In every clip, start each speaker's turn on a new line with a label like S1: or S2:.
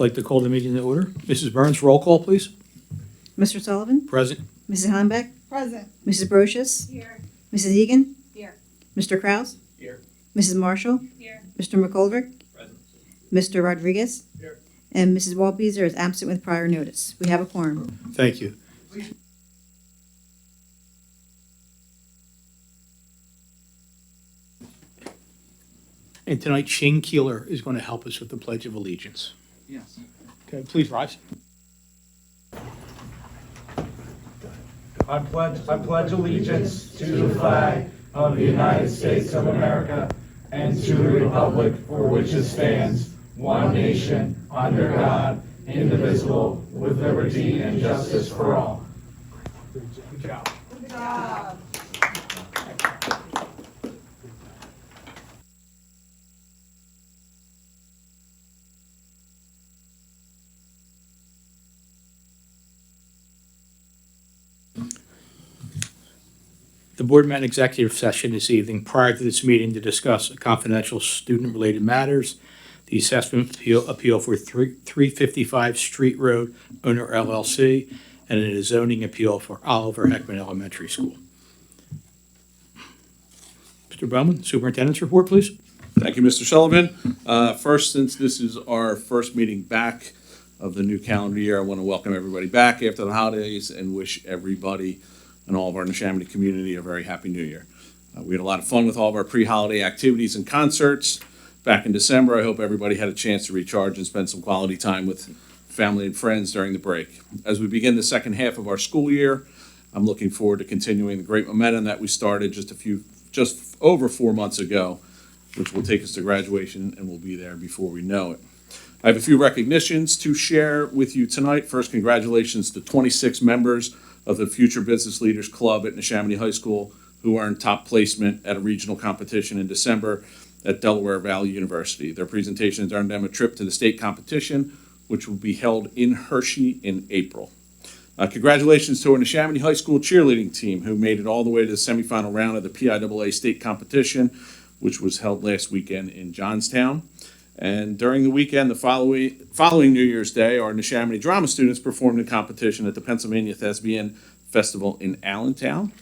S1: like to call the meeting to order. Mrs. Burns, roll call, please.
S2: Mr. Sullivan?
S1: Present.
S2: Mrs. Heimbach?
S3: Present.
S2: Mrs. Brochus?
S3: Here.
S2: Mrs. Egan?
S3: Here.
S2: Mr. Kraus?
S1: Here.
S2: Mrs. Marshall?
S3: Here.
S2: Mr. McGoldrick?
S1: Present.
S2: Mr. Rodriguez?
S1: Here.
S2: And Mrs. Waltbeazer is absent with prior notice. We have a quorum.
S1: Thank you. And tonight, Shane Keeler is going to help us with the Pledge of Allegiance.
S4: Yes.
S1: Okay, please rise.
S4: I pledge allegiance to the flag of the United States of America and to the republic for which it stands, one nation, under God, indivisible, with liberty and justice for all.
S1: Good job.
S3: Good job.
S1: The board met in executive session this evening prior to this meeting to discuss confidential student-related matters, the assessment appeal for 355 Street Road owner LLC, and a zoning appeal for Oliver Heckman Elementary School. Mr. Bowman, Superintendent's report, please.
S5: Thank you, Mr. Sullivan. First, since this is our first meeting back of the new calendar year, I want to welcome everybody back after the holidays and wish everybody and all of our Neshaminy community a very happy new year. We had a lot of fun with all of our pre-holiday activities and concerts back in December. I hope everybody had a chance to recharge and spend some quality time with family and friends during the break. As we begin the second half of our school year, I'm looking forward to continuing the great momentum that we started just over 4 months ago, which will take us to graduation, and we'll be there before we know it. I have a few recognitions to share with you tonight. First, congratulations to 26 members of the Future Business Leaders Club at Neshaminy High School who earned top placement at a regional competition in December at Delaware Valley University. Their presentations earned them a trip to the state competition, which will be held in Hershey in April. Congratulations to our Neshaminy High School cheerleading team who made it all the way to the semifinal round of the PIAA state competition, which was held last weekend in Johnstown. And during the weekend, the following New Year's Day, our Neshaminy drama students performed in competition at the Pennsylvania Thespian Festival in Allentown,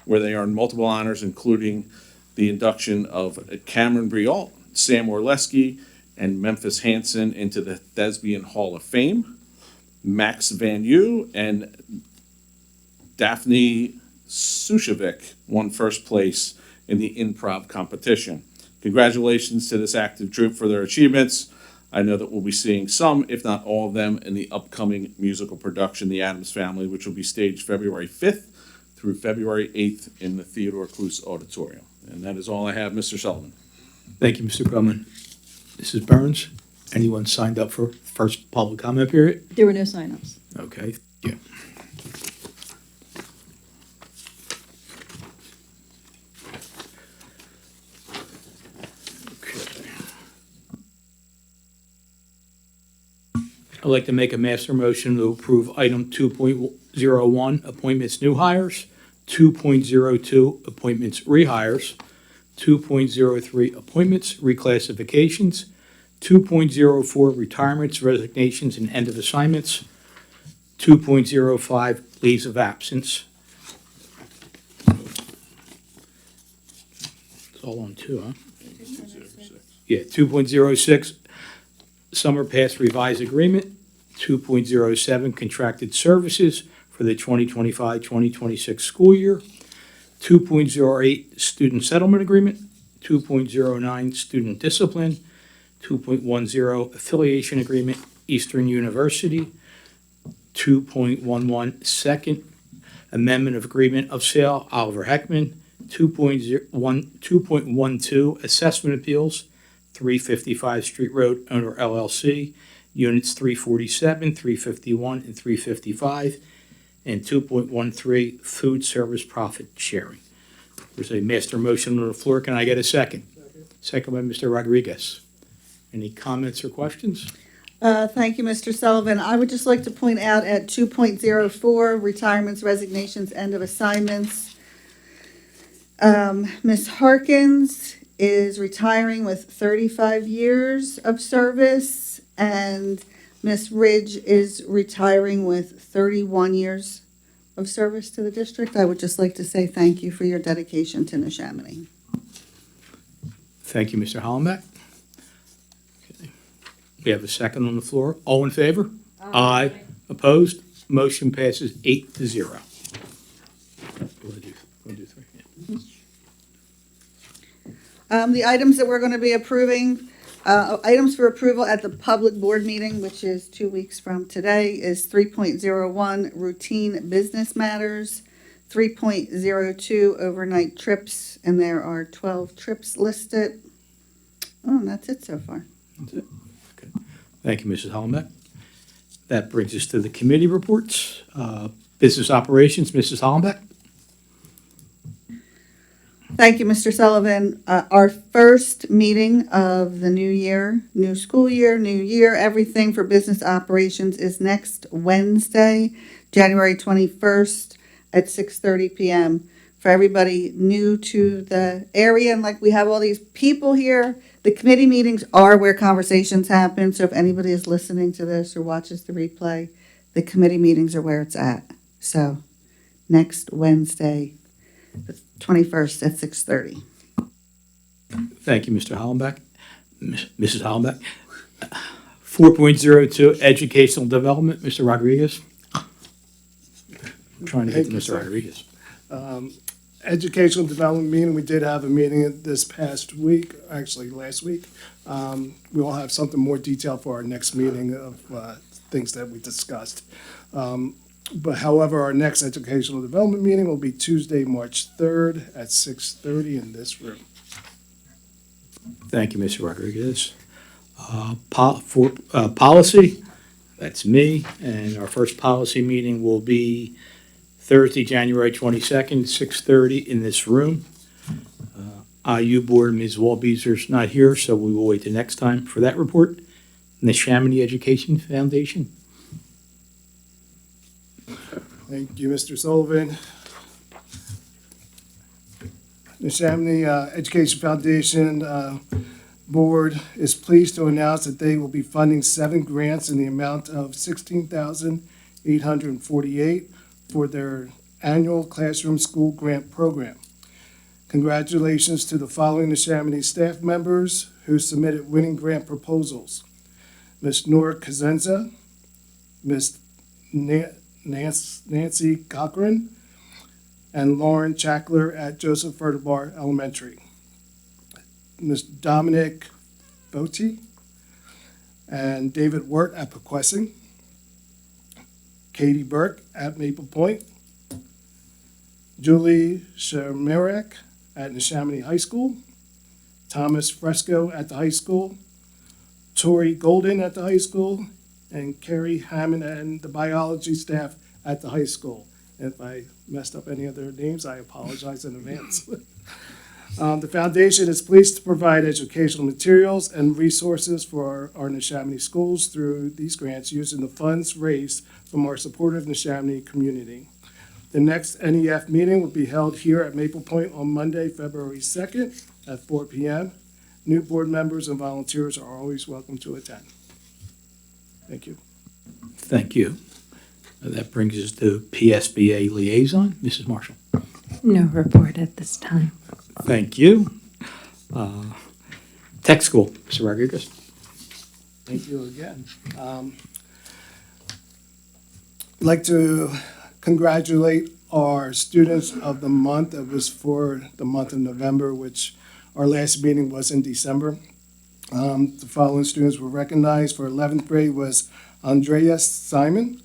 S5: where they earned multiple honors, including the induction of Cameron Briault, Sam Orleski, and Memphis Hansen into the Thespian Hall of Fame. Max Van Yu and Daphne Sushevic won first place in the improv competition. Congratulations to this active troupe for their achievements. I know that we'll be seeing some, if not all of them, in the upcoming musical production, The Addams Family, which will be staged February 5th through February 8th in the Theodore Kluse Auditorium. And that is all I have, Mr. Sullivan.
S1: Thank you, Mr. Bowman. Mrs. Burns, anyone signed up for first public comment period?
S2: There were no signups.
S1: Okay, thank you. I'd like to make a master motion to approve item 2.01, appointments new hires, 2.02, appointments rehires, 2.03, appointments reclassifications, 2.04, retirements, resignations, and end of assignments, 2.05, leaves of absence. It's all on two, huh? Yeah, 2.06, summer pass revised agreement, 2.07, contracted services for the 2025-2026 school year, 2.08, student settlement agreement, 2.09, student discipline, 2.10, affiliation agreement, Eastern University, 2.11, second amendment of agreement of sale, Oliver Heckman, 2.12, assessment appeals, 355 Street Road owner LLC, units 347, 351, and 355, and 2.13, food service profit sharing. There's a master motion on the floor. Can I get a second? Second by Mr. Rodriguez. Any comments or questions?
S3: Thank you, Mr. Sullivan. I would just like to point out at 2.04, retirements, resignations, end of assignments. Ms. Harkins is retiring with 35 years of service, and Ms. Ridge is retiring with 31 years of service to the district. I would just like to say thank you for your dedication to Neshaminy.
S1: Thank you, Mr. Hollenbeck. Okay. We have a second on the floor. All in favor? Aye. Opposed? Motion passes 8-0. We'll do three. Yeah.
S3: The items that we're going to be approving, items for approval at the public board meeting, which is 2 weeks from today, is 3.01 routine business matters, 3.02 overnight trips, and there are 12 trips listed. Oh, and that's it so far.
S1: That's it. Okay. Thank you, Mrs. Hollenbeck. That brings us to the committee reports. Business operations, Mrs. Hollenbeck.
S3: Thank you, Mr. Sullivan. Our first meeting of the new year, new school year, new year, everything for business operations is next Wednesday, January 21st at 6:30 p.m. For everybody new to the area, and like we have all these people here, the committee meetings are where conversations happen. So if anybody is listening to this or watches the replay, the committee meetings are where it's at. So next Wednesday, the 21st at 6:30.
S1: Thank you, Mr. Hollenbeck. Mrs. Hollenbeck. 4.02 educational development, Mr. Rodriguez. I'm trying to get to
S6: Thank you,
S1: Mr.
S6: sir.
S1: Rodriguez.
S6: Educational development meeting, we did have a meeting this past week, actually last week. We will have something more detailed for our next meeting of things that we discussed. But however, our next educational development meeting will be Tuesday, March 3rd at 6:30 in this room.
S1: Thank you, Mr. Rodriguez. Policy, that's me, and our first policy meeting will be Thursday, January 22nd, 6:30 in this room. IU Board, Ms. Walbeezer's not here, so we will wait the next time for that report. Neshaminy Education Foundation.
S6: Thank you, Mr. Sullivan. The Neshaminy Education Foundation Board is pleased to announce that they will be funding 7 grants in the amount of $16,848 for their annual classroom school grant program. Congratulations to the following Neshaminy staff members who submitted winning grant proposals: Ms. Nora Kazenza, Ms. Nancy Cochran, and Lauren Chackler at Joseph Furtibar Elementary. Ms. Dominic Botti and David Wirt at Pequessing. Katie Burke at Maple Point. Julie Shamirek at Neshaminy High School. Thomas Fresco at the high school. Tori Golden at the high school. And Carrie Hammond and the biology staff at the high school. If I messed up any of their names, I apologize in advance. The foundation is pleased to provide educational materials and resources for our Neshaminy schools through these grants using the funds raised from our supportive Neshaminy community. The next NEF meeting will be held here at Maple Point on Monday, February 2nd at 4 p.m. New board members and volunteers are always welcome to attend. Thank you.
S1: Thank you. That brings us to PSBA liaison, Mrs. Marshall.
S7: No report at this time.
S1: Thank you. Tech school, Mr. Rodriguez.
S6: Thank you again. I'd like to congratulate our students of the month. It was for the month of November, which our last meeting was in December. The following students were recognized. For 11th grade was Andreas Simon.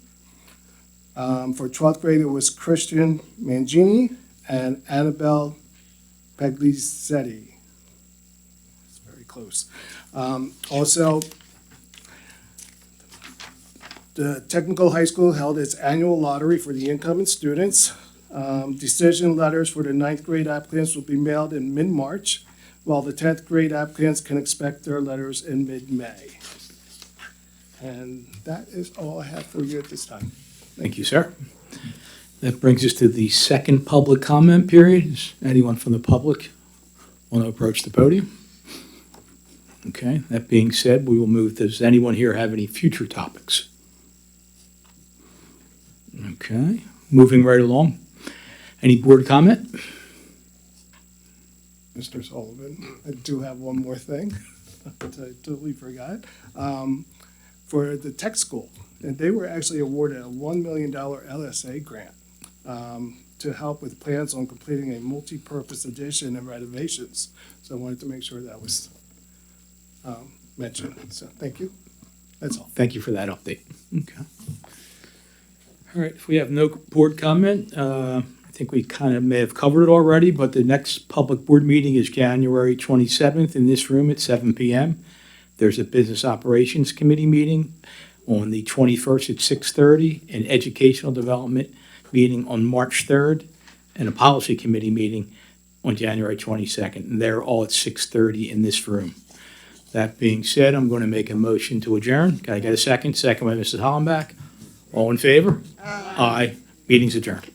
S6: For 12th grade, it was Christian Mangini and Annabelle Peglisetti. It's very close. Also, the technical high school held its annual lottery for the incoming students. Decision letters for the 9th grade applicants will be mailed in mid-March, while the 10th grade applicants can expect their letters in mid-May. And that is all I have for you at this time.
S1: Thank you, sir. That brings us to the second public comment period. Is anyone from the public want to approach the podium? Okay, that being said, we will move, does anyone here have any future topics? Okay, moving right along. Any board comment?
S6: Mr. Sullivan, I do have one more thing that I totally forgot. For the tech school, and they were actually awarded a $1 million LSA grant to help with plans on completing a multi-purpose addition and renovations. So I wanted to make sure that was mentioned. So thank you. That's all.
S1: Thank you for that update. Okay. All right, if we have no board comment, I think we kind of may have covered it already, but the next public board meeting is January 27th in this room at 7 PM. There's a Business Operations Committee meeting on the 21st at 6:30, an Educational Development meeting on March 3rd, and a Policy Committee meeting on January 22nd. And they're all at 6:30 in this room. That being said, I'm going to make a motion to adjourn. Can I get a second? Second by Mrs. Hollenbach. All in favor? Aye. Meeting's adjourned.